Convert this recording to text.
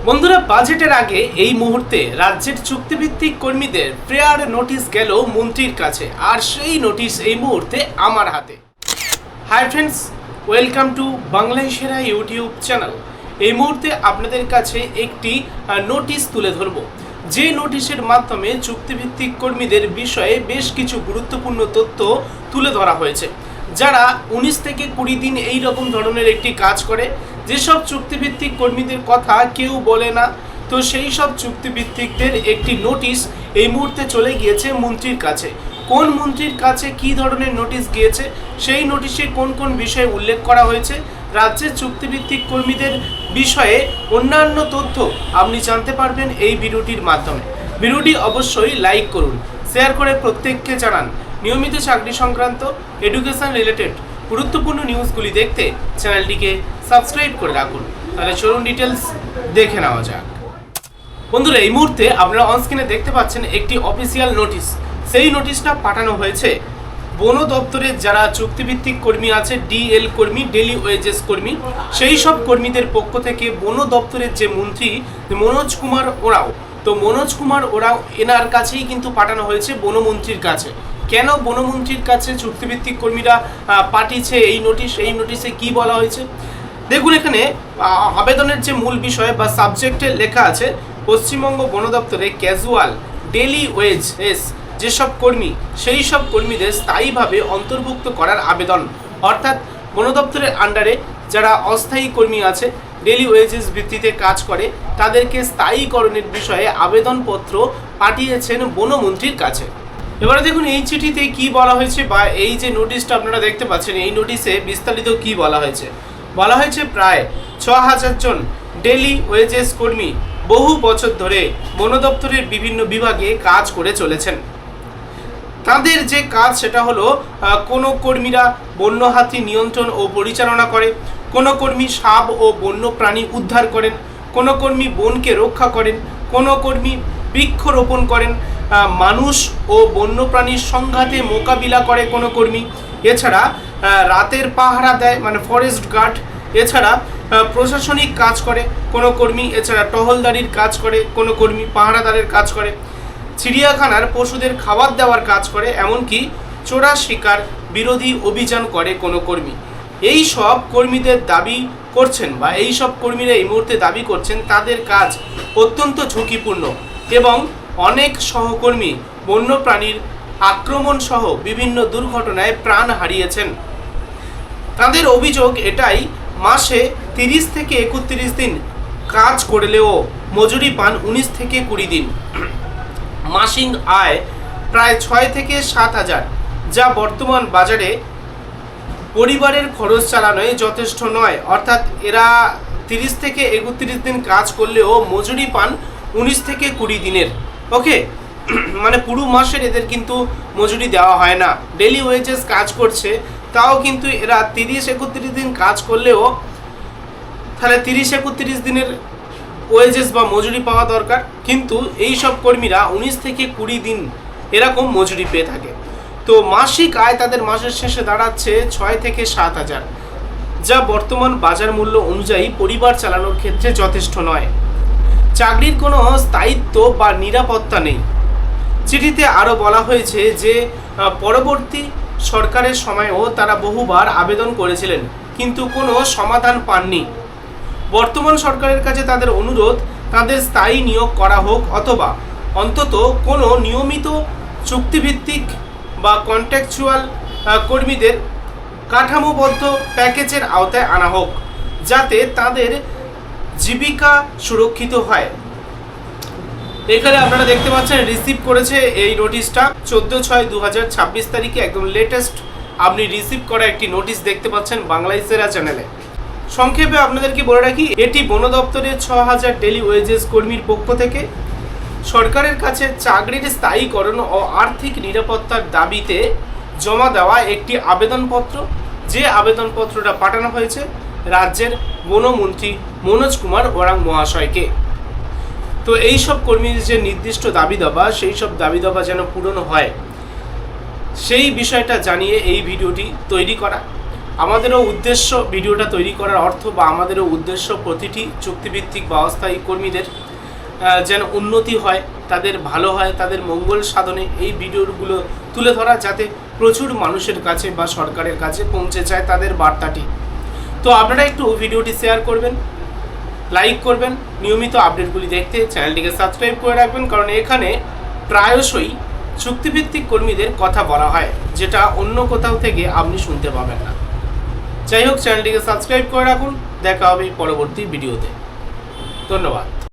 বন্ধুরা, বাজেটের আগে এই মুহূর্তে রাজ্যের চুক্তিভিত্তিক কর্মীদের প্রেয়ার নোটিশ গেল মন্ত্রীর কাছে, আর সেই নোটিশ এই মুহূর্তে আমার হাতে। হাই ফ্রেন্ডস, ওয়েলকাম টু বাংলায় সেরা ইউটিউব চ্যানেল। এই মুহূর্তে আপনাদের কাছে একটি নোটিশ তুলে ধরব, যে নোটিশের মাধ্যমে চুক্তিভিত্তিক কর্মীদের বিষয়ে বেশ কিছু গুরুত্বপূর্ণ তথ্য তুলে ধরা হয়েছে। যারা 19 থেকে 20 দিন এই রকম ধরনের একটি কাজ করে, যেসব চুক্তিভিত্তিক কর্মীদের কথা কেউ বলে না, তো সেই সব চুক্তিভিত্তিকদের একটি নোটিশ এই মুহূর্তে চলে গিয়েছে মন্ত্রীর কাছে। কোন মন্ত্রীর কাছে কী ধরনের নোটিশ গিয়েছে, সেই নোটিশে কোন কোন বিষয়ে উল্লেখ করা হয়েছে, রাজ্যের চুক্তিভিত্তিক কর্মীদের বিষয়ে অন্যান্য তথ্য আপনি জানতে পারবেন এই ভিডিওটির মাধ্যমে। ভিডিওটি অবশ্যই লাইক করুন, শেয়ার করে প্রত্যেককে জানান। নিয়মিত চাকরি সংক্রান্ত এডুকেশন রিলেটেড গুরুত্বপূর্ণ নিউজগুলি দেখতে চ্যানেলটিকে সাবস্ক্রাইব করে রাখুন। তাহলে চলুন ডিটেলস দেখে নেওয়া যাক। বন্ধুরা, এই মুহূর্তে আপনারা অনস্ক্রিনে দেখতে পাচ্ছেন একটি অফিসিয়াল নোটিশ। সেই নোটিশটা পাঠানো হয়েছে বন দপ্তরের যারা চুক্তিভিত্তিক কর্মী আছে, ডিএল কর্মী, ডেলি ওয়েজেস কর্মী, সেই সব কর্মীদের পক্ষ থেকে বন দপ্তরের যে মন্ত্রী মনোজ কুমার ওরাও, তো মনোজ কুমার ওরাও এনার কাছেই কিন্তু পাঠানো হয়েছে বনমন্ত্রীর কাছে। কেন বনমন্ত্রীর কাছে চুক্তিভিত্তিক কর্মীরা পাঠিয়েছে এই নোটিশ? এই নোটিশে কি বলা হয়েছে দেখুন। এখানে আবেদনের যে মূল বিষয় বা সাবজেক্টে লেখা আছে, পশ্চিমবঙ্গ বন দপ্তরে ক্যাজুয়াল ডেলি ওয়েজেস যেসব কর্মী, সেই সব কর্মীদের স্থায়ীভাবে অন্তর্ভুক্ত করার আবেদন। অর্থাৎ বন দপ্তরের আন্ডারে যারা অস্থায়ী কর্মী আছে, ডেলি ওয়েজেস ভিত্তিতে কাজ করে, তাদেরকে স্থায়ীকরণের বিষয়ে আবেদনপত্র পাঠিয়েছেন বনমন্ত্রীর কাছে। এবারে দেখুন এই চিঠিতে কি বলা হয়েছে, বা এই যে নোটিশটা আপনারা দেখতে পাচ্ছেন, এই নোটিশে বিস্তারিত কি বলা হয়েছে। বলা হয়েছে প্রায় 6000 জন ডেলি ওয়েজেস কর্মী বহু বছর ধরে বন দপ্তরের বিভিন্ন বিভাগে কাজ করে চলেছেন। তাদের যে কাজ সেটা হলো, কোনো কর্মীরা বন্য হাতি নিয়ন্ত্রণ ও পরিচালনা করে, কোনো কর্মী সাপ ও বন্য প্রাণী উদ্ধার করেন, কোনো কর্মী বনকে রক্ষা করেন, কোনো কর্মী বৃক্ষরোপণ করেন, মানুষ ও বন্যপ্রাণীর সংঘাতে মোকাবিলা করে কোনো কর্মী, এছাড়া রাতের পাহারা দেয় মানে ফরেস্ট গার্ড, এছাড়া প্রশাসনিক কাজ করে কোনো কর্মী, এছাড়া টহলদারির কাজ করে কোনো কর্মী, পাহারাদারের কাজ করে, চিড়িয়াখানার পশুদের খাবার দেওয়ার কাজ করে, এমনকি চোরা শিকার বিরোধী অভিযান করে কোনো কর্মী। এই সব কর্মীদের দাবি করছেন, বা এই সব কর্মীরা এই মুহূর্তে দাবি করছেন তাদের কাজ অত্যন্ত ঝুঁকিপূর্ণ এবং অনেক সহকর্মী বন্যপ্রাণীর আক্রমণ সহ বিভিন্ন দুর্ঘটনায় প্রাণ হারিয়েছেন। তাদের অভিযোগ এটাই, মাসে 30 থেকে 31 দিন কাজ করলেও মজুরি পান 19 থেকে 20 দিন। মাসিক আয় প্রায় 6 থেকে 7,000, যা বর্তমান বাজারে পরিবারের খরচ চালানোয় যথেষ্ট নয়। অর্থাৎ এরা 30 থেকে 31 দিন কাজ করলেও মজুরি পান 19 থেকে 20 দিনের। ওকে, মানে পুরো মাসের এদের কিন্তু মজুরি দেওয়া হয় না। ডেলি ওয়েজেস কাজ করছে, তাও কিন্তু এরা 30-31 দিন কাজ করলেও তাহলে 30-31 দিনের ওয়েজেস বা মজুরি পাওয়া দরকার, কিন্তু এই সব কর্মীরা 19 থেকে 20 দিন এরকম মজুরি পেয়ে থাকে। তো মাসিক আয় তাদের মাসের শেষে দাঁড়াচ্ছে 6 থেকে 7,000, যা বর্তমান বাজার মূল্য অনুযায়ী পরিবার চালানোর ক্ষেত্রে যথেষ্ট নয়। চাকরির কোনো স্থায়িত্ব বা নিরাপত্তা নেই। চিঠিতে আরও বলা হয়েছে যে পরবর্তী সরকারের সময়েও তারা বহুবার আবেদন করেছিলেন, কিন্তু কোনো সমাধান পাননি। বর্তমান সরকারের কাছে তাদের অনুরোধ, তাদের স্থায়ী নিয়োগ করা হোক, অথবা অন্তত কোনো নিয়মিত চুক্তিভিত্তিক বা কন্ট্রাকচুয়াল কর্মীদের কাঠামোবদ্ধ প্যাকেজের আওতায় আনা হোক, যাতে তাদের জীবিকা সুরক্ষিত হয়। এখানে আপনারা দেখতে পাচ্ছেন রিসিভ করেছে এই নোটিশটা 14/6/2026 তারিখে, একদম লেটেস্ট আপনি রিসিভ করা একটি নোটিশ দেখতে পাচ্ছেন বাংলায় সেরা চ্যানেলে। সংক্ষেপে আপনাদেরকে বলে রাখি, এটি বন দপ্তরের 6000 ডেলি ওয়েজেস কর্মীর পক্ষ থেকে সরকারের কাছে চাকরির স্থায়ীকরণ ও আর্থিক নিরাপত্তার দাবিতে জমা দেওয়া একটি আবেদনপত্র, যে আবেদনপত্রটা পাঠানো হয়েছে রাজ্যের বনমন্ত্রী মনোজ কুমার ওরাং মহাশয়কে। তো এই সব কর্মীদের যে নির্দিষ্ট দাবি দাবা, সেই সব দাবি দাবা যেন পূরণ হয়, সেই বিষয়টা জানিয়ে এই ভিডিওটি তৈরি করা। আমাদেরও উদ্দেশ্য ভিডিওটা তৈরি করার অর্থ বা আমাদেরও উদ্দেশ্য প্রতিটি চুক্তিভিত্তিক বা অস্থায়ী কর্মীদের যেন উন্নতি হয়, তাদের ভালো হয়, তাদের মঙ্গল সাধনে এই ভিডিওগুলো তুলে ধরা, যাতে প্রচুর মানুষের কাছে বা সরকারের কাছে পৌঁছে যায় তাদের বার্তাটি। তো আপনারা একটু ভিডিওটি শেয়ার করবেন, লাইক করবেন, নিয়মিত আপডেটগুলি দেখতে চ্যানেলটিকে সাবস্ক্রাইব করে রাখবেন, কারণ এখানে প্রায়শই চুক্তিভিত্তিক কর্মীদের কথা বলা হয়, যেটা অন্য কোথাও থেকে আপনি শুনতে পাবেন না। যাই হোক, চ্যানেলটিকে সাবস্ক্রাইব করে রাখুন। দেখা হবে পরবর্তী ভিডিওতে। ধন্যবাদ।